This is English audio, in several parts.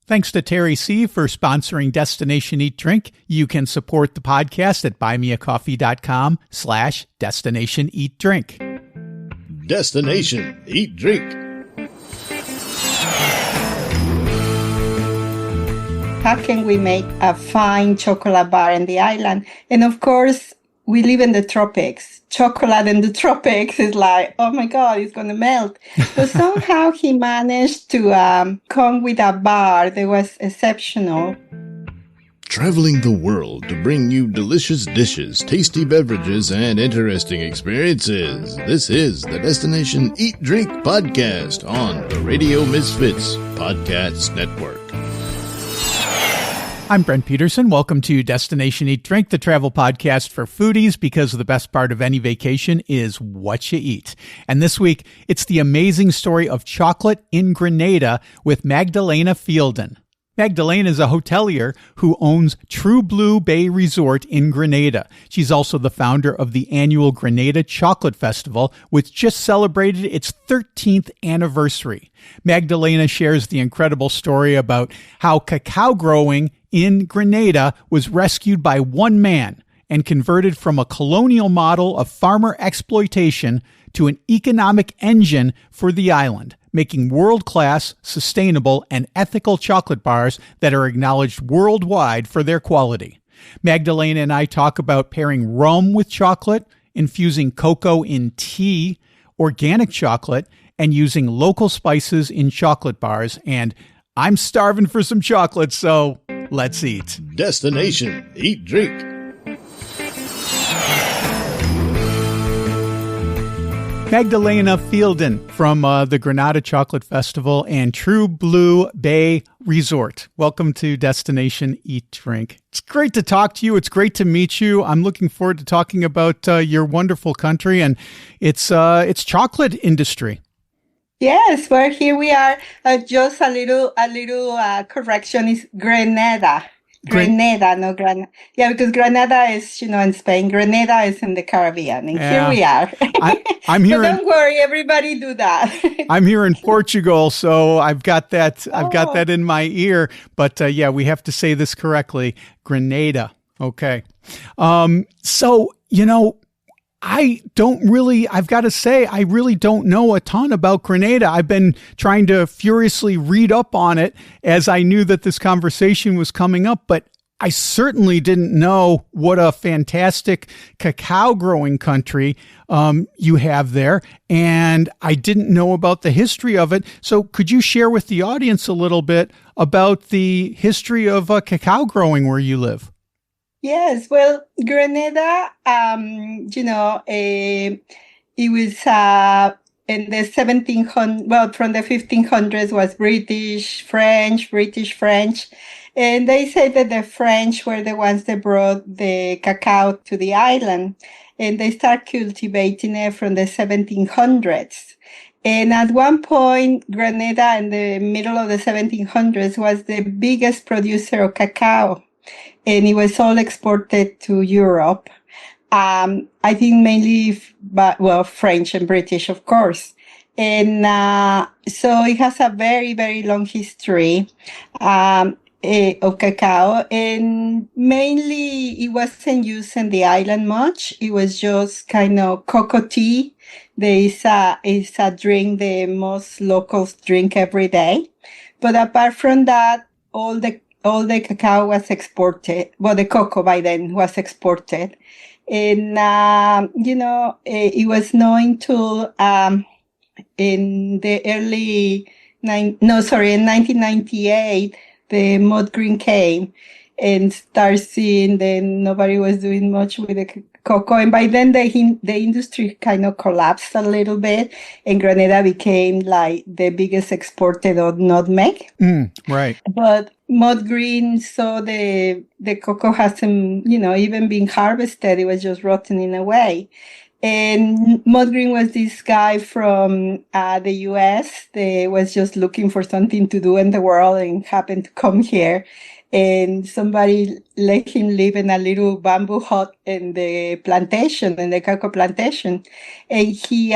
Thanks to Terry C. for sponsoring Destination Eat Drink. You can support the podcast at buymeacoffee.com/Destination Eat Drink. Destination Eat Drink. How can we make a fine chocolate bar in the island? And of course, we live in the tropics. Chocolate in the tropics is like, oh my God, it's going to melt. But somehow he managed to come with a bar that was exceptional. Traveling the world to bring you delicious dishes, tasty beverages, and interesting experiences. This is the Destination Eat Drink podcast on the Radio Misfits Podcast Network. I'm Brent Peterson. Welcome to Destination Eat Drink, the travel podcast for foodies, because the best part of any vacation is what you eat. And this week, it's the amazing story of chocolate in Grenada with Magdalena Fielden. Magdalena is a hotelier who owns True Blue Bay Resort in Grenada. She's also the founder of the annual Grenada Chocolate Festival, which just celebrated its 13th anniversary. Magdalena shares the incredible story about how cacao growing in Grenada was rescued by one man and converted from a colonial model of farmer exploitation to an economic engine for the island, making world-class, sustainable, and ethical chocolate bars that are acknowledged worldwide for their quality. Magdalena and I talk about pairing rum with chocolate, infusing cocoa in tea, organic chocolate, and using local spices in chocolate bars. And I'm starving for some chocolate, so let's eat. Destination Eat Drink. Magdalena Fielden from the Grenada Chocolate Festival and True Blue Bay Resort. Welcome to Destination Eat Drink. It's great to talk to you. It's great to meet you. I'm looking forward to talking about your wonderful country and its chocolate industry. Yes, well, here we are. Just a little correction is Grenada. Grenada, no Granada. Yeah, because Grenada is, in Spain. Grenada is in the Caribbean. And here we are. I'm here. So don't worry, everybody do that. I'm here in Portugal, so I've got that. I've got that in my ear. But we have to say this correctly. Grenada. Okay. I've got to say, I really don't know a ton about Grenada. I've been trying to furiously read up on it as I knew that this conversation was coming up, but I certainly didn't know what a fantastic cacao growing country you have there, and I didn't know about the history of it. So could you share with the audience a little bit about the history of cacao growing where you live? Yes, well, Grenada, it was in the 1700s, well, from the 1500s was British, French, and they say that the French were the ones that brought the cacao to the island, and they start cultivating it from the 1700s. And at one point, Grenada in the middle of the 1700s was the biggest producer of cacao. And it was all exported to Europe. I think mainly, French and British, of course. And so it has a very, very long history of cacao. And mainly it wasn't used in the island much. It was just kind of cocoa tea. It's a drink the most locals drink every day. But apart from that, all the cacao was exported. Well, the cocoa by then was exported. And, it was known to, in 1998, the mud green came and started seeing then nobody was doing much with the cocoa. And by then the industry kind of collapsed a little bit, and Grenada became like the biggest exporter of nutmeg. Right. But mud green, so the cocoa hasn't, even been harvested. It was just rotting away. And Mud Green was this guy from the U.S. that was just looking for something to do in the world and happened to come here. And somebody let him live in a little bamboo hut in the plantation, in the cocoa plantation. And he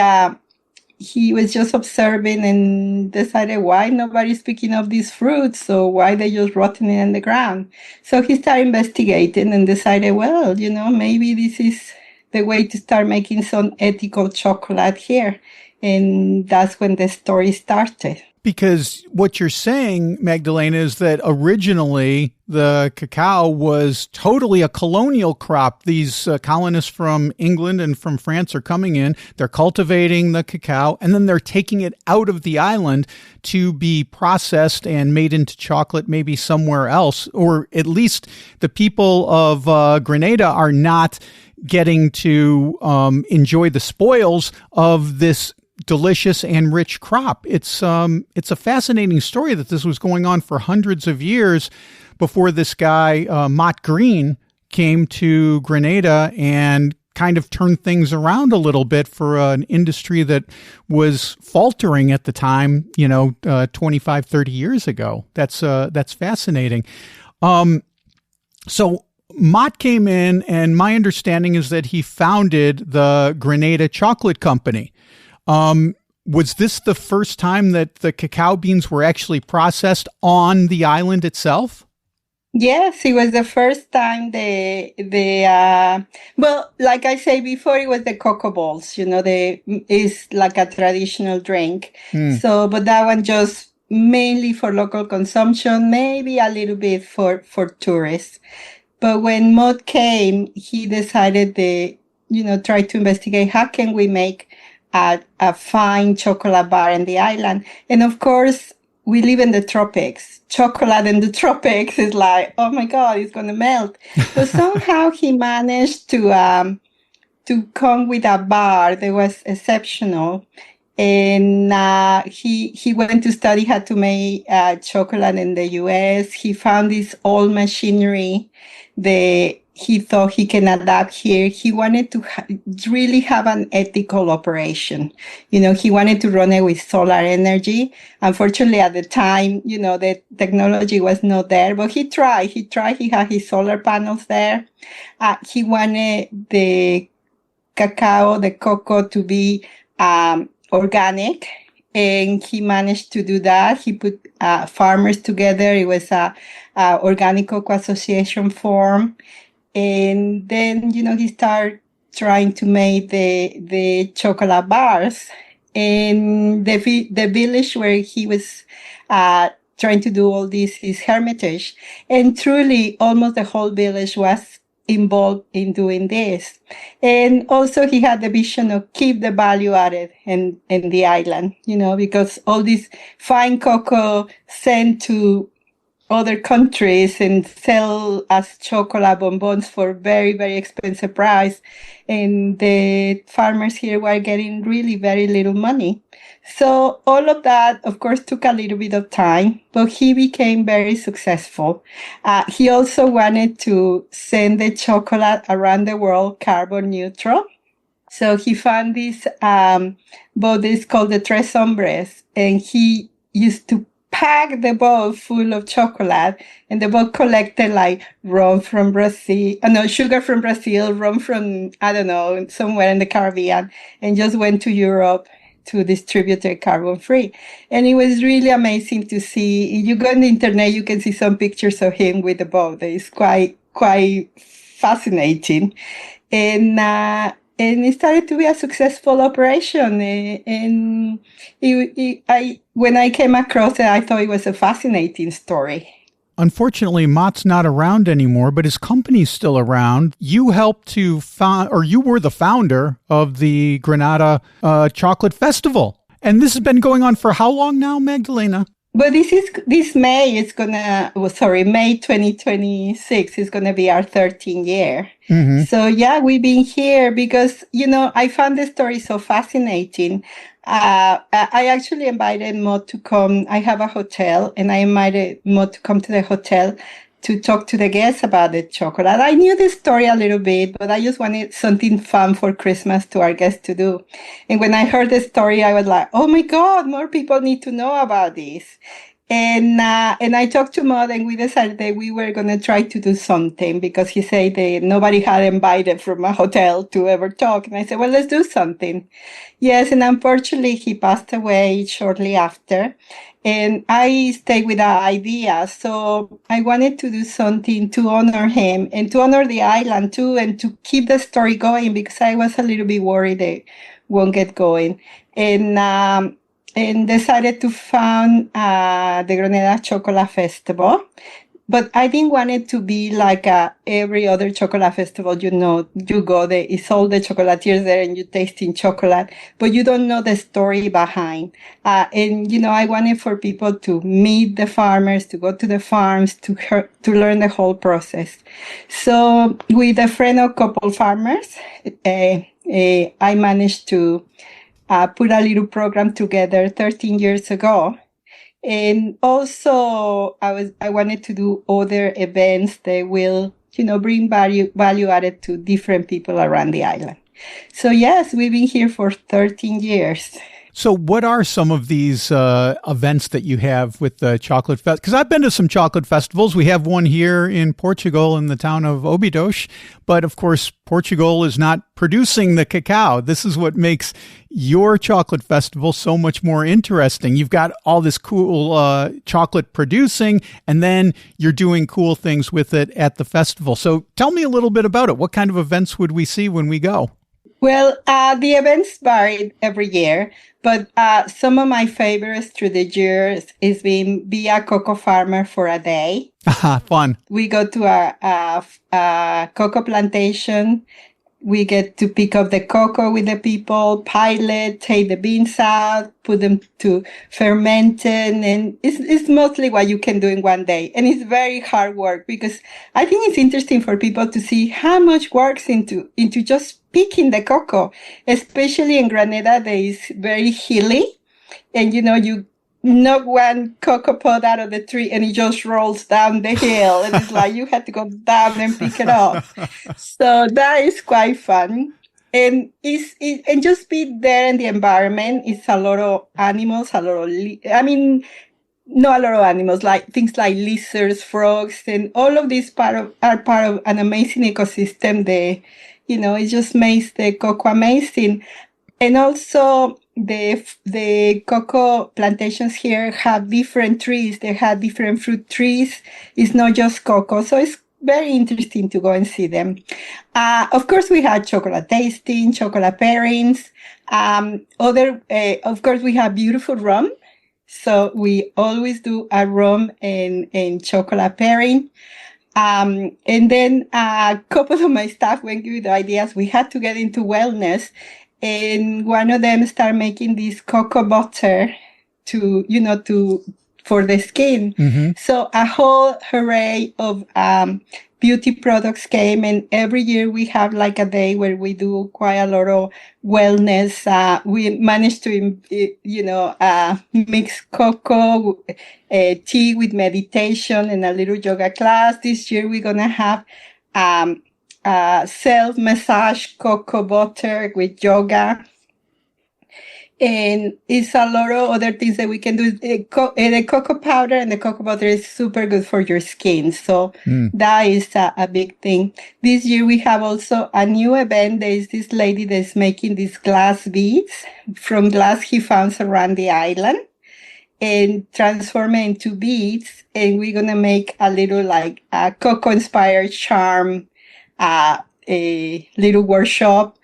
he was just observing and decided why nobody's picking up these fruits, so why they just rotting in the ground. So he started investigating and decided, well, maybe this is the way to start making some ethical chocolate here. And that's when the story started. Because what you're saying, Magdalena, is that originally the cacao was totally a colonial crop. These colonists from England and from France are coming in, they're cultivating the cacao, and then they're taking it out of the island to be processed and made into chocolate maybe somewhere else. Or at least the people of Grenada are not getting to enjoy the spoils of this delicious and rich crop. It's a fascinating story that this was going on for hundreds of years before this guy, Mott Green, came to Grenada and kind of turned things around a little bit for an industry that was faltering at the time, 25, 30 years ago. That's fascinating. So Mott came in, and my understanding is that he founded the Grenada Chocolate Company. Was this the first time that the cacao beans were actually processed on the island itself? Yes, it was the first time well, like I say before, it was the cocoa balls, is like a traditional drink. So, but that one just mainly for local consumption, maybe a little bit for tourists. But when Mott came, he decided try to investigate how can we make a fine chocolate bar in the island. And of course, we live in the tropics. Chocolate in the tropics is like, oh my God, it's going to melt. But somehow he managed to come with a bar that was exceptional. And he went to study how to make chocolate in the U.S. He found this old machinery that he thought he can adapt here. He wanted to really have an ethical operation. He wanted to run it with solar energy. Unfortunately, at the time, the technology was not there, but he tried. He had his solar panels there. He wanted the cacao, the cocoa to be organic. And he managed to do that. He put farmers together. It was a Organic Cocoa Association form. And then, he started trying to make the chocolate bars. And the village where he was trying to do all this is Hermitage. And truly, almost the whole village was involved in doing this. And also he had the vision of keep the value added in the island, because all this fine cocoa sent to other countries and sell as chocolate bonbons for very, very expensive price. And the farmers here were getting really very little money. So all of that, of course, took a little bit of time, but he became very successful. He also wanted to send the chocolate around the world carbon neutral. So he found this boat is called the Tres Hombres, and he used to pack the boat full of chocolate, and the boat collected like rum from Brazil, sugar from Brazil, rum from, somewhere in the Caribbean, and just went to Europe to distribute it carbon free. And it was really amazing to see. If you go on the internet, you can see some pictures of him with the boat. It's quite fascinating. And it started to be a successful operation. And when I came across it, I thought it was a fascinating story. Unfortunately, Mott's not around anymore, but his company's still around. You helped to you were the founder of the Grenada Chocolate Festival. And this has been going on for how long now, Magdalena? But this May May 2026 is gonna be our 13th year. Mm-hmm. So yeah, we've been here because, I found the story so fascinating. I actually invited Mott to come. I have a hotel, and I invited Mott to come to the hotel to talk to the guests about the chocolate. I knew the story a little bit, but I just wanted something fun for Christmas to our guests to do. And when I heard the story, I was like, oh my God, more people need to know about this. And I talked to Maud, and we decided that we were going to try to do something because he said that nobody had invited from a hotel to ever talk. And I said, well, let's do something. Yes, and unfortunately, he passed away shortly after. And I stayed with that idea. So I wanted to do something to honor him and to honor the island too, and to keep the story going because I was a little bit worried they won't get going. And decided to found the Grenada Chocolate Festival. But I didn't want it to be like every other chocolate festival, you go there, it's all the chocolatiers there and you tasting chocolate, but you don't know the story behind. And I wanted for people to meet the farmers, to go to the farms, to learn the whole process. So with a friend of couple farmers, I managed to put a little program together 13 years ago. And also I wanted to do other events that will, bring value added to different people around the island. So yes, we've been here for 13 years. So what are some of these events that you have with the Chocolate Fest? Because I've been to some chocolate festivals. We have one here in Portugal in the town of Óbidos. But of course, Portugal is not producing the cacao. This is what makes your chocolate festival so much more interesting. You've got all this cool chocolate producing, and then you're doing cool things with it at the festival. So tell me a little bit about it. What kind of events would we see when we go? Well, the events vary every year, but some of my favorites through the years is be a cocoa farmer for a day. Fun. We go to a cocoa plantation. We get to pick up the cocoa with the people, pilot, take the beans out, put them to fermenting, and it's mostly what you can do in one day. And it's very hard work because I think it's interesting for people to see how much works into just picking the cocoa, especially in Grenada that is very hilly. And you knock one cocoa pod out of the tree and it just rolls down the hill, and it's like you had to go down and pick it up. So that is quite fun. And and just be there in the environment. It's a lot of animals, not a lot of animals, like things like lizards, frogs, and all of these are part of an amazing ecosystem. It just makes the cocoa amazing. And also the cocoa plantations here have different trees. They have different fruit trees. It's not just cocoa. So it's very interesting to go and see them. Of course, we had chocolate tasting, chocolate pairings. Of course, we have beautiful rum. So we always do a rum and chocolate pairing. And then a couple of my staff went with ideas. We had to get into wellness. And one of them started making this cocoa butter for the skin. Mm-hmm. So a whole array of beauty products came, and every year we have like a day where we do quite a lot of wellness. We managed to, mix cocoa, tea with meditation and a little yoga class. This year we're going to have self-massage cocoa butter with yoga. And it's a lot of other things that we can do. The cocoa powder and the cocoa butter is super good for your skin. So that is a big thing. This year we have also a new event. There is this lady that's making these glass beads from glass he found around the island and transform it into beads. And we're going to make a little like a cocoa inspired charm, a little workshop.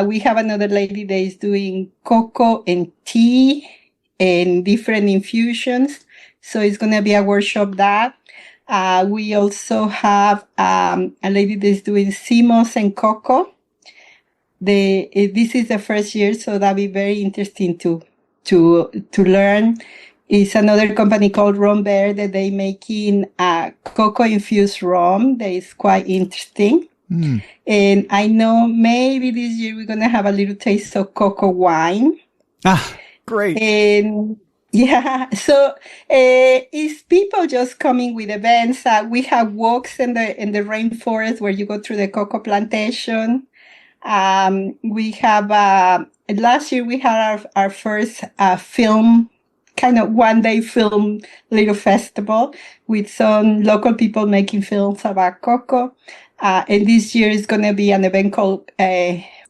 We have another lady that is doing cocoa and tea and different infusions. So it's going to be a workshop that. We also have a lady that is doing CMOS and cocoa. This is the first year, so that'll be very interesting to learn. It's another company called Rum Bear that they making cocoa infused rum that is quite interesting. And I know maybe this year we're going to have a little taste of cocoa wine. Great. And yeah, so it's people just coming with events. We have walks in the rainforest where you go through the cocoa plantation. We have last year we had our first film kind of one-day film little festival with some local people making films about cocoa. And this year is going to be an event called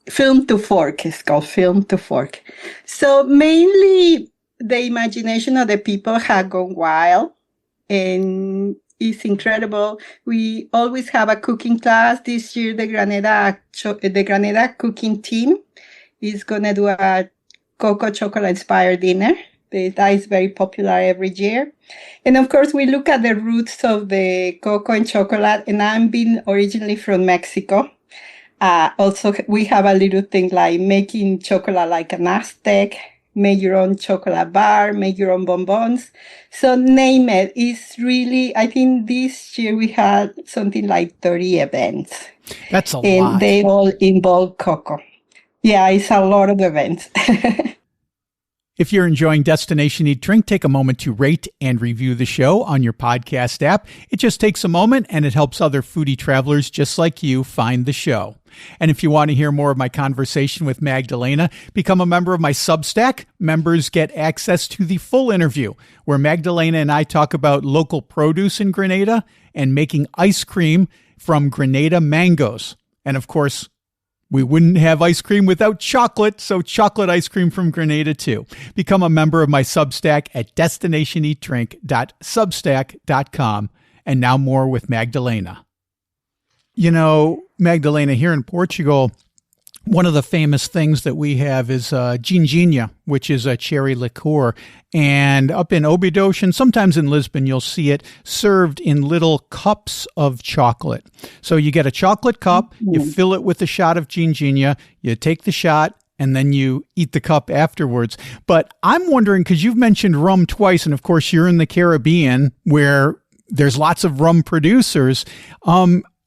Film to Fork. It's called Film to Fork. So mainly the imagination of the people have gone wild, and it's incredible. We always have a cooking class. This year, the Grenada cooking team is going to do a cocoa chocolate inspired dinner. That is very popular every year. And of course, we look at the roots of the cocoa and chocolate. And I'm being originally from Mexico. Also, we have a little thing like making chocolate like an Aztec, make your own chocolate bar, make your own bonbons. So name it. It's really, I think this year we had something like 30 events. That's a lot. And they all involve cocoa. Yeah, it's a lot of events. If you're enjoying Destination Eat Drink, take a moment to rate and review the show on your podcast app. It just takes a moment and it helps other foodie travelers just like you find the show. And if you want to hear more of my conversation with Magdalena, become a member of my Substack. Members get access to the full interview where Magdalena and I talk about local produce in Grenada and making ice cream from Grenada mangoes. And of course, we wouldn't have ice cream without chocolate, so chocolate ice cream from Grenada too. Become a member of my Substack at destinationeatdrink.substack.com. And now more with Magdalena. You know, Magdalena, here in Portugal, one of the famous things that we have is ginginha, which is a cherry liqueur. And up in Óbidos and sometimes in Lisbon, you'll see it served in little cups of chocolate. So you get a chocolate cup, you fill it with a shot of ginginha, you take the shot, and then you eat the cup afterwards. But I'm wondering, because you've mentioned rum twice, and of course you're in the Caribbean where there's lots of rum producers.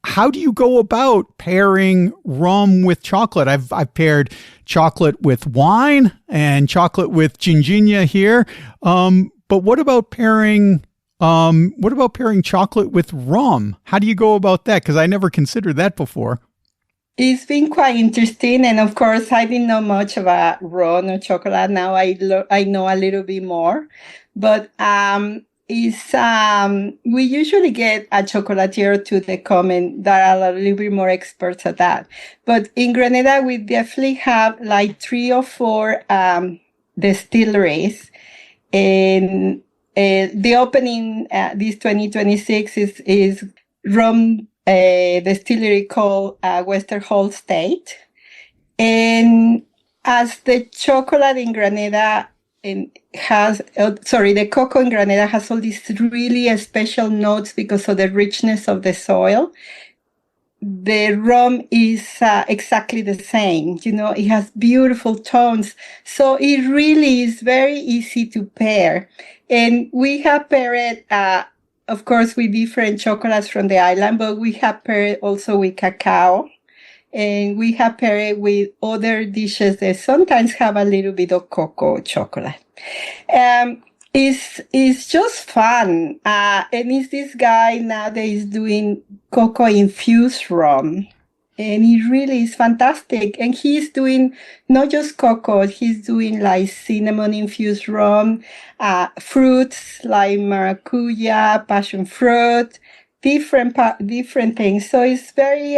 How do you go about pairing rum with chocolate? I've paired chocolate with wine and chocolate with ginginha here. But what about pairing chocolate with rum? How do you go about that? Because I never considered that before. It's been quite interesting. And of course, I didn't know much about rum or chocolate. Now I know a little bit more. But we usually get a chocolatier or two that come in that are a little bit more experts at that. But in Grenada, we definitely have like 3 or 4 distilleries. And the opening this 2026 is rum distillery called Western Whole State. And as the chocolate in Grenada the cocoa in Grenada has all these really special notes because of the richness of the soil. The rum is exactly the same. You know, it has beautiful tones. So it really is very easy to pair. And we have paired, of course, with different chocolates from the island, but we have paired also with cacao. And we have paired with other dishes that sometimes have a little bit of cocoa chocolate. It's just fun. And it's this guy now that is doing cocoa infused rum. And he really is fantastic. And he's doing not just cocoa, he's doing like cinnamon infused rum, fruits like maracuja, passion fruit, different things. So it's very,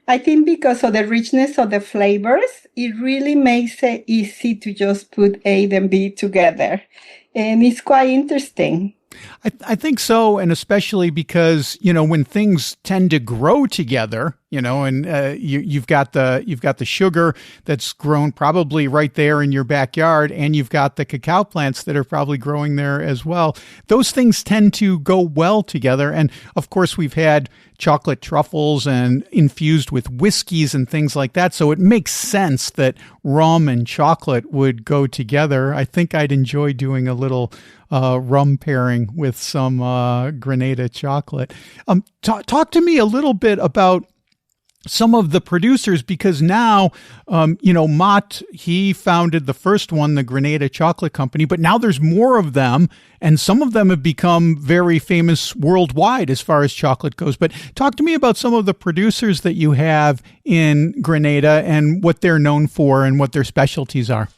I think because of the richness of the flavors, it really makes it easy to just put A and B together. And it's quite interesting. I think so, and especially because, you know, when things tend to grow together, you know, and you've got the sugar that's grown probably right there in your backyard, and you've got the cacao plants that are probably growing there as well. Those things tend to go well together, and of course we've had chocolate truffles and infused with whiskeys and things like that. So it makes sense that rum and chocolate would go together. I think I'd enjoy doing a little rum pairing with some Grenada chocolate. Talk to me a little bit about some of the producers, because now, Mott, he founded the first one, the Grenada Chocolate Company, but now there's more of them, and some of them have become very famous worldwide as far as chocolate goes. But talk to me about some of the producers that you have in Grenada and what they're known for and what their specialties are.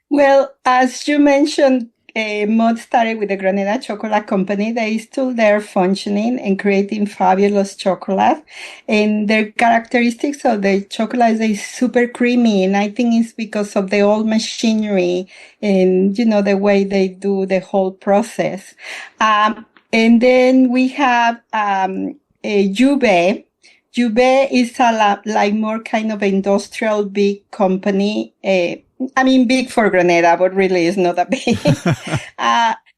Well, as you mentioned, Mod started with the Grenada Chocolate Company. They still there functioning and creating fabulous chocolate. And their characteristics of the chocolate is super creamy. And I think it's because of the old machinery and, the way they do the whole process. And then we have Juve. Juve is like more kind of industrial big company. Big for Grenada, but really it's not that big.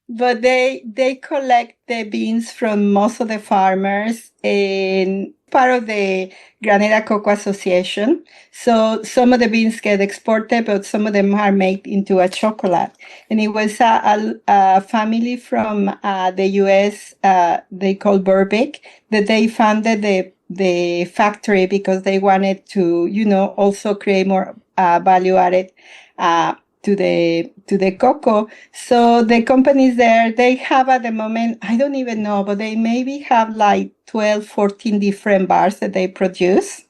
But they collect the beans from most of the farmers and part of the Grenada Cocoa Association. So some of the beans get exported, but some of them are made into a chocolate. And it was a family from the U.S. They call Burbick that they founded the factory because they wanted to, also create more value added to the cocoa. So the companies there, they have at the moment, I don't even know, but they maybe have like 12, 14 different bars that they produce.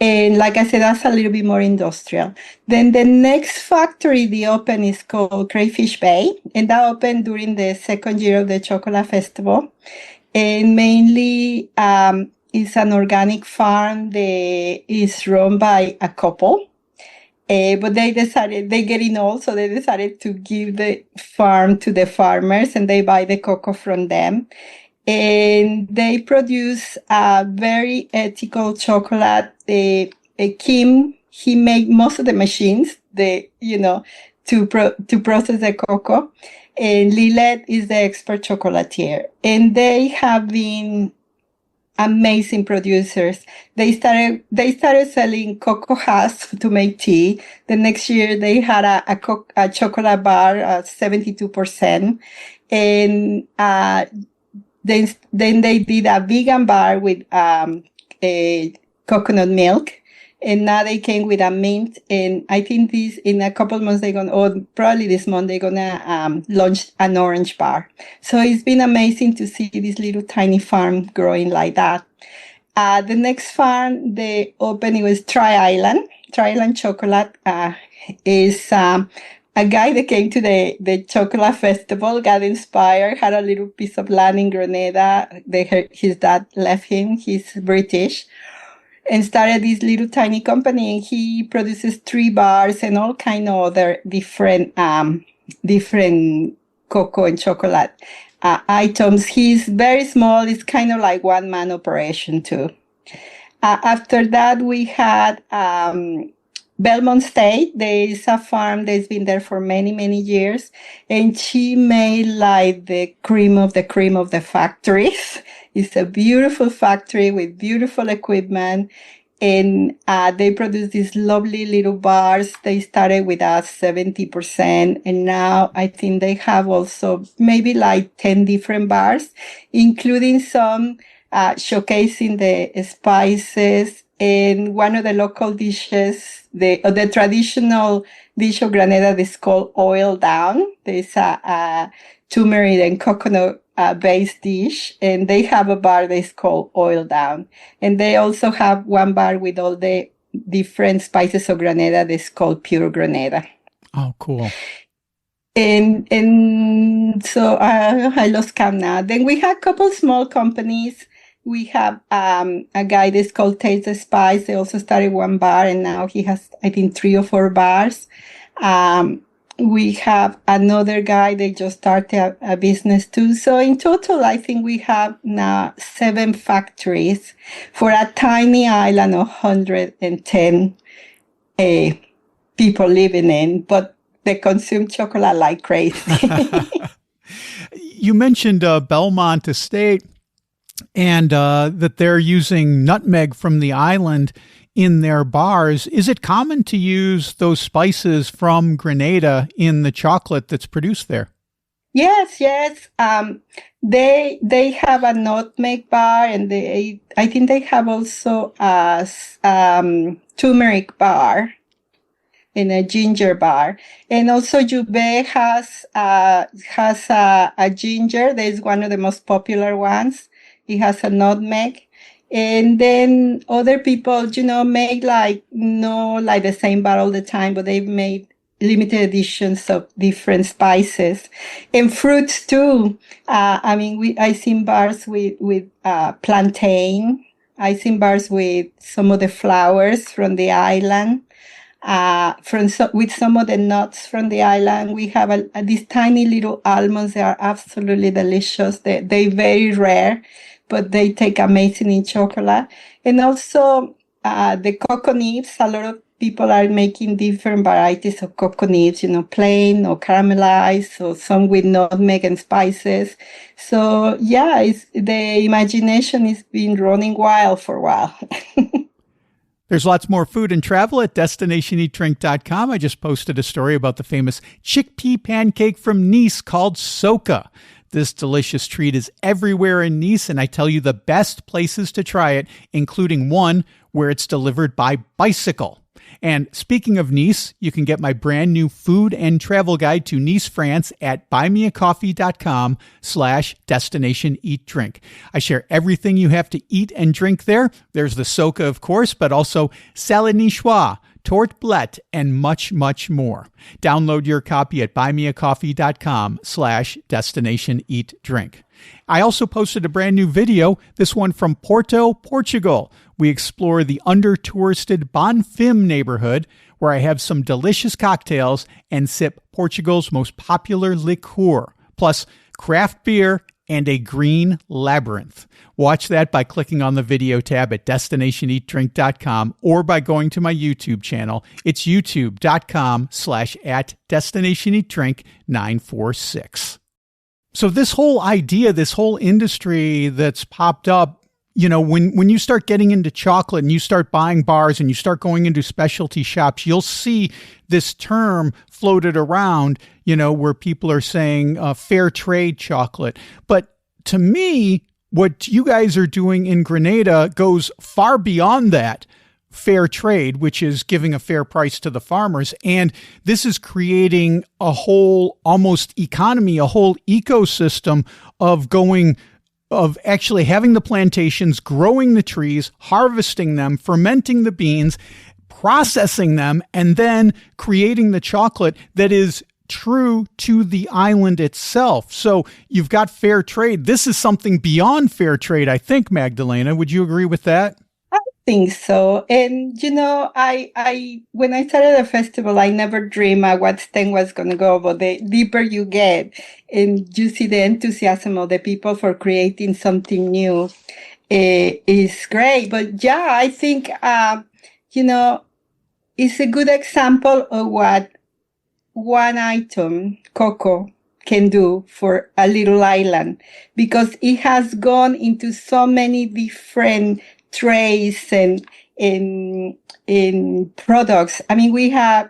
And like I said, that's a little bit more industrial. Then the next factory they open is called Crayfish Bay, and that opened during the second year of the Chocolate Festival. And mainly, it's an organic farm that is run by a couple. But they decided, they're getting old, so they decided to give the farm to the farmers and they buy the cocoa from them. And they produce a very ethical chocolate. Kim, he made most of the machines, to process the cocoa. And Lilette is the expert chocolatier. And they have been amazing producers. They started selling cocoa husk to make tea. The next year they had a chocolate bar at 72%. And, then they did a vegan bar with, a coconut milk. And now they came with a mint. And I think in a couple of months, probably this month, they're gonna, launch an orange bar. So it's been amazing to see this little tiny farm growing like that. The next farm they opened, it was Tri-Island. Tri-Island Chocolate, is, a guy that came to the chocolate festival, got inspired, had a little piece of land in Grenada. His dad left him. He's British. And started this little tiny company, and he produces 3 bars and all kind of other different cocoa and chocolate items. He's very small. It's kind of like one-man operation too. After that, we had Belmont State. There is a farm that's been there for many, many years, and she made like the cream of the factories. It's a beautiful factory with beautiful equipment, and they produce these lovely little bars. They started with 70%, and now I think they have also maybe like 10 different bars, including some showcasing the spices. And one of the local dishes, the traditional dish of Grenada is called oil down. There's a turmeric and coconut based dish, and they have a bar that's called oil down. And they also have one bar with all the different spices of Grenada that's called pure Grenada. Oh, cool. And so I lost count now. Then we had a couple small companies. We have a guy that's called Taste the Spice. They also started one bar, and now he has, I think, 3 or 4 bars. We have another guy that just started a business too. So in total, I think we have now 7 factories for a tiny island of 110 people living in, but they consume chocolate like crazy. You mentioned Belmont Estate. And that they're using nutmeg from the island in their bars. Is it common to use those spices from Grenada in the chocolate that's produced there? Yes. They have a nutmeg bar, and I think they have also a turmeric bar and a ginger bar. And also Juve has a ginger. That is one of the most popular ones. It has a nutmeg. And then other people, make like the same bar all the time, but they've made limited editions of different spices and fruits too. I seen bars with plantain. I seen bars with some of the flowers from the island. With some of the nuts from the island, we have these tiny little almonds. They are absolutely delicious. They're very rare, but they take amazing in chocolate. And also the cocoa nibs. A lot of people are making different varieties of cocoa nibs, plain or caramelized, or some with nutmeg and spices. So yeah, the imagination has been running wild for a while. There's lots more food and travel at destinationeatdrink.com. I just posted a story about the famous chickpea pancake from Nice called Soca. This delicious treat is everywhere in Nice, and I tell you the best places to try it, including one where it's delivered by bicycle. And speaking of Nice, you can get my brand new food and travel guide to Nice, France at buymeacoffee.com/destinationeatdrink. I share everything you have to eat and drink there. There's the Soca, of course, but also salad niçoise, torte blette, and much, much more. Download your copy at buymeacoffee.com/destinationeatdrink. I also posted a brand new video, this one from Porto, Portugal. We explore the under-touristed Bonfim neighborhood, where I have some delicious cocktails and sip Portugal's most popular liqueur, plus craft beer and a green labyrinth. Watch that by clicking on the video tab at destinationeatdrink.com or by going to my YouTube channel. It's youtube.com/@destinationeatdrink946. So this whole idea, this whole industry that's popped up, when you start getting into chocolate and you start buying bars and you start going into specialty shops, you'll see this term floated around, where people are saying fair trade chocolate. But to me, what you guys are doing in Grenada goes far beyond that fair trade, which is giving a fair price to the farmers. And this is creating a whole almost economy, a whole ecosystem of actually having the plantations, growing the trees, harvesting them, fermenting the beans, processing them, and then creating the chocolate that is true to the island itself. So you've got fair trade. This is something beyond fair trade, I think, Magdalena. Would you agree with that? Think so. And I when I started the festival, I never dreamed what thing was going to go, but the deeper you get and you see the enthusiasm of the people for creating something new, is great. But yeah, I think it's a good example of what one item, cocoa, can do for a little island, because it has gone into so many different trays and in products. I mean, we have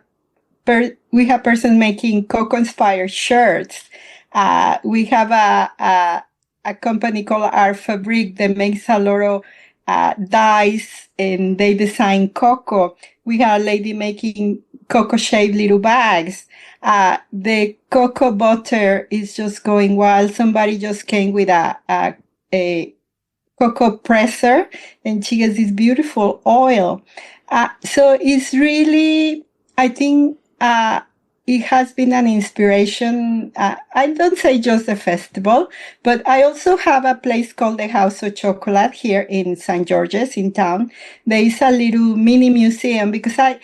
persons making cocoa-inspired shirts. We have a company called Art Fabric that makes a lot of dyes, and they design cocoa. We have a lady making cocoa-shaped little bags. The cocoa butter is just going wild. Somebody just came with a cocoa presser, and she gets this beautiful oil. So it's really, I think, it has been an inspiration. I don't say just a festival, but I also have a place called the House of Chocolate here in St. George's in town. There is a little mini museum, because I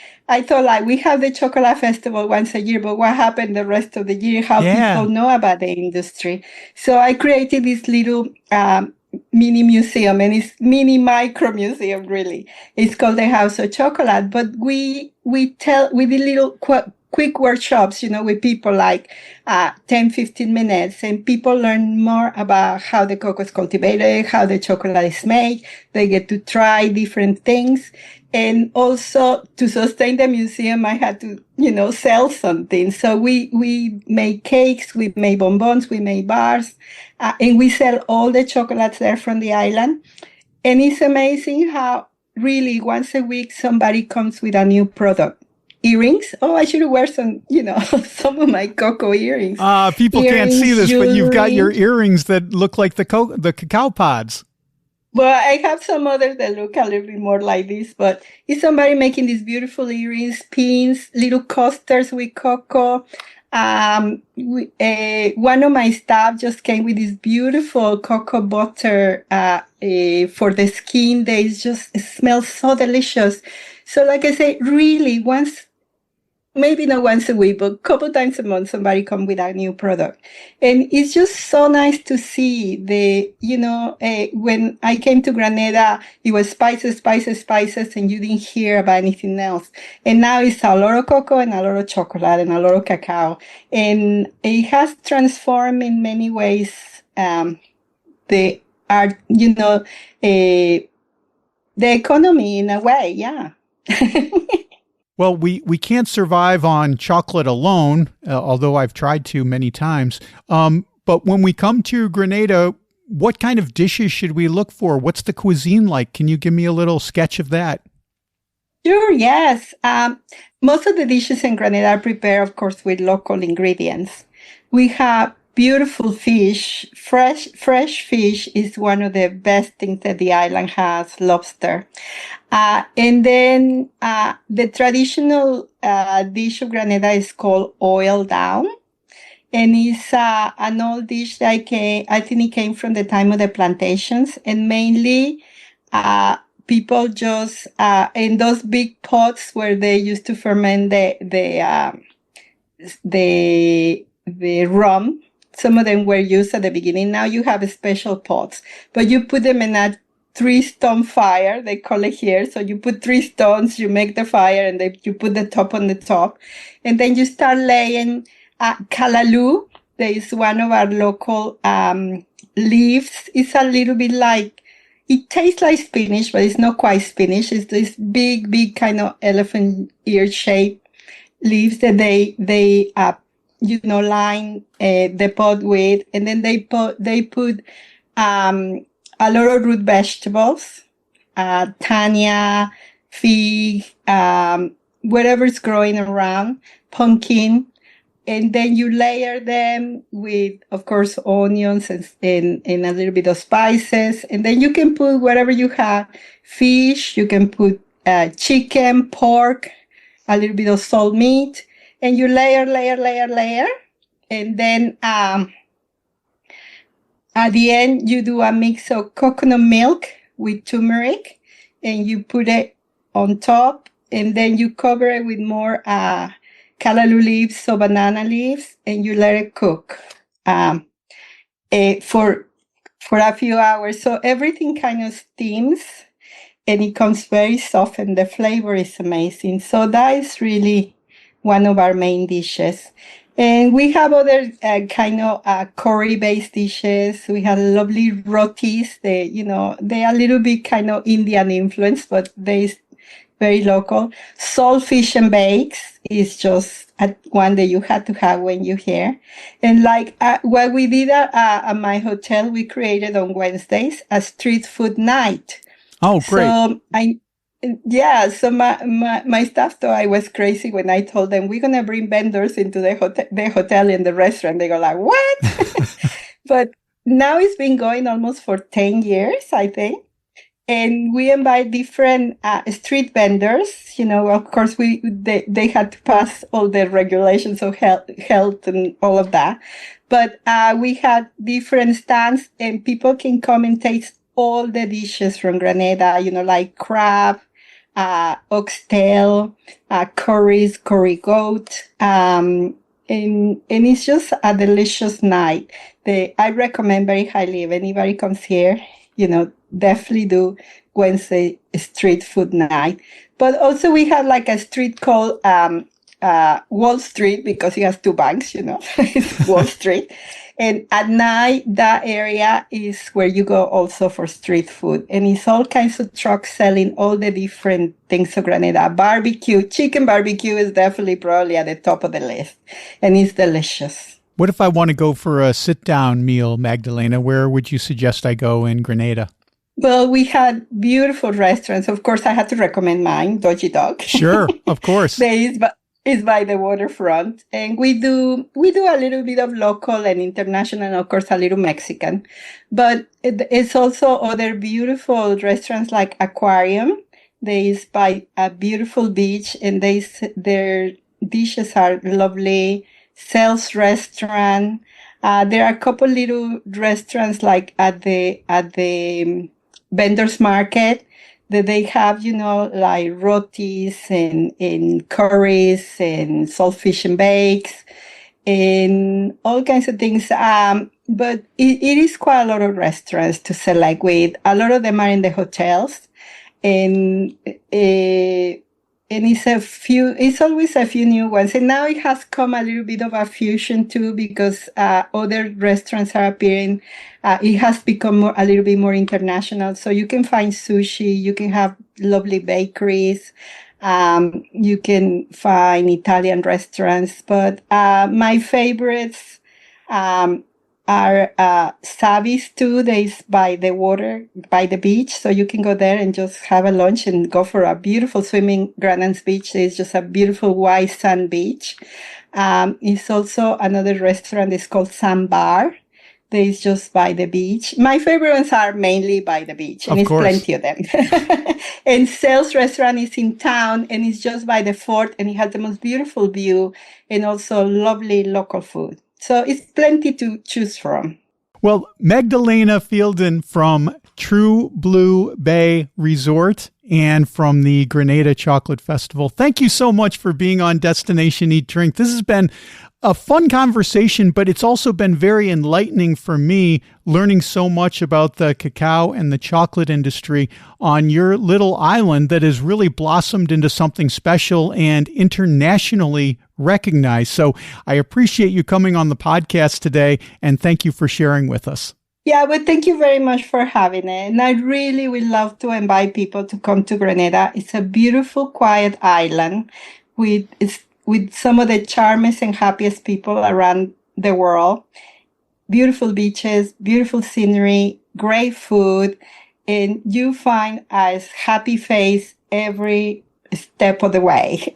thought, we have the chocolate festival once a year, but what happened the rest of the year? How people know about the industry? So I created this little mini museum, and it's mini micro museum, really. It's called the House of Chocolate, but we did little quick workshops, with people, 10-15 minutes, and people learn more about how the cocoa is cultivated, how the chocolate is made. They get to try different things. And also, to sustain the museum, I had to, sell something. So we made cakes, we made bonbons, we made bars, and we sell all the chocolates there from the island. And it's amazing how really once a week somebody comes with a new product. Earrings. Oh, I should wear some, some of my cocoa earrings. People can't see this, jewelry. But you've got your earrings that look like the cacao pods. Well, I have some others that look a little bit more like this, but it's somebody making these beautiful earrings, pins, little coasters with cocoa. One of my staff just came with this beautiful cocoa butter for the skin. It smells so delicious. So like I say, really, maybe not once a week, but a couple times a month, somebody come with a new product. And it's just so nice to see when I came to Grenada, it was spices, spices, spices, and you didn't hear about anything else. And now it's a lot of cocoa and a lot of chocolate and a lot of cacao. And it has transformed in many ways, the art, the economy in a way. Yeah. Well, we can't survive on chocolate alone, although I've tried to many times. But when we come to Grenada, what kind of dishes should we look for? What's the cuisine like? Can you give me a little sketch of that? Sure, yes. Most of the dishes in Grenada are prepared, of course, with local ingredients. We have beautiful fish. Fresh fish is one of the best things that the island has, lobster. And then the traditional dish of Grenada is called oil down. And it's an old dish that I think it came from the time of the plantations. And mainly people just, in those big pots where they used to ferment the rum. Some of them were used at the beginning. Now you have special pots, but you put them in a 3-stone fire, they call it here. So you put 3 stones, you make the fire, and then you put the top on the top. And then you start laying callaloo. There is one of our local leaves. It's a little bit like, it tastes like spinach, but it's not quite spinach. It's this big kind of elephant ear shaped leaves that they line the pot with. And then they put a lot of root vegetables, tanya, fig, whatever's growing around, pumpkin. And then you layer them with, of course, onions and a little bit of spices. And then you can put whatever you have, fish, you can put chicken, pork, a little bit of salt meat. And you layer. And then at the end, you do a mix of coconut milk with turmeric, and you put it on top, and then you cover it with more callaloo leaves or banana leaves, and you let it cook for a few hours. So everything kind of steams, and it comes very soft, and the flavor is amazing. So that is really one of our main dishes. And we have other kind of curry-based dishes. We have lovely rotis. They're a little bit kind of Indian influence, but they're very local. Saltfish and bakes is just one that you had to have when you're here. And like what we did at my hotel, we created on Wednesdays a street food night. Oh, great. So my staff thought I was crazy when I told them we're going to bring vendors into the hotel and the restaurant. They go like, what? But now it's been going almost for 10 years, I think. And we invite different street vendors. Of course, they had to pass all the regulations of health and all of that. But we had different stands, and people can come and taste all the dishes from Grenada, like crab, oxtail, curry goat. And it's just a delicious night. I recommend very highly if anybody comes here, definitely do Wednesday street food night. But also we have like a street called Wall Street, because it has 2 banks, it's Wall Street. And at night, that area is where you go also for street food. And it's all kinds of trucks selling all the different things of Grenada. Barbecue, chicken barbecue is definitely probably at the top of the list. And it's delicious. What if I want to go for a sit-down meal, Magdalena? Where would you suggest I go in Grenada? Well, we had beautiful restaurants. Of course, I had to recommend mine, Dodgy Dog. Sure, of course. is by the waterfront, and we do a little bit of local and international, and of course a little Mexican, but it's also other beautiful restaurants like Aquarium. They is by a beautiful beach, and their dishes are lovely. Sales restaurant. There are a couple little restaurants like at the vendors market that they have, like rotis and curries and saltfish and bakes and all kinds of things. But it is quite a lot of restaurants to select with. A lot of them are in the hotels, and it's always a few new ones. And now it has come a little bit of a fusion too, because other restaurants are appearing. It has become a little bit more international. So you can find sushi, you can have lovely bakeries, you can find Italian restaurants. But my favorites are Savi's too. There's by the water, by the beach. So you can go there and just have a lunch and go for a beautiful swimming. Granada's beach is just a beautiful white sand beach. It's also another restaurant. It's called Sambar. There's just by the beach. My favorite ones are mainly by the beach, and it's plenty of them. And Sales restaurant is in town, and it's just by the fort, and it has the most beautiful view and also lovely local food. So it's plenty to choose from. Well, Magdalena Fielden from True Blue Bay Resort and from the Grenada Chocolate Festival, thank you so much for being on Destination Eat Drink. This has been a fun conversation, but it's also been very enlightening for me, learning so much about the cacao and the chocolate industry on your little island that has really blossomed into something special and internationally recognized. So I appreciate you coming on the podcast today, and thank you for sharing with us. Yeah, well, thank you very much for having it. And I really would love to invite people to come to Grenada. It's a beautiful, quiet island with some of the charmest and happiest people around the world. Beautiful beaches, beautiful scenery, great food, and you find a happy face every step of the way.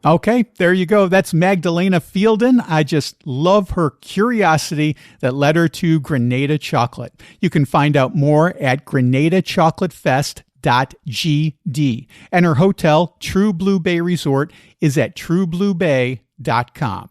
Okay, there you go. That's Magdalena Fielden. I just love her curiosity that led her to Grenada Chocolate. You can find out more at grenadachocolatefest.gd. And her hotel, True Blue Bay Resort, is at truebluebay.com.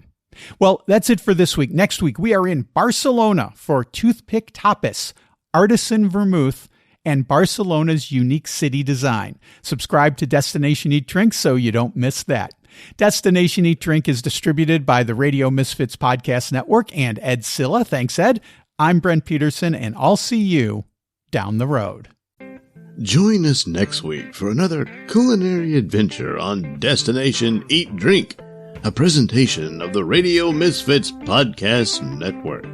Well, that's it for this week. Next week, we are in Barcelona for Toothpick Tapas, Artisan Vermouth, and Barcelona's unique city design. Subscribe to Destination Eat Drink so you don't miss that. Destination Eat Drink is distributed by the Radio Misfits Podcast Network and Ed Silla. Thanks, Ed. I'm Brent Peterson, and I'll see you down the road. Join us next week for another culinary adventure on Destination Eat Drink, a presentation of the Radio Misfits Podcast Network.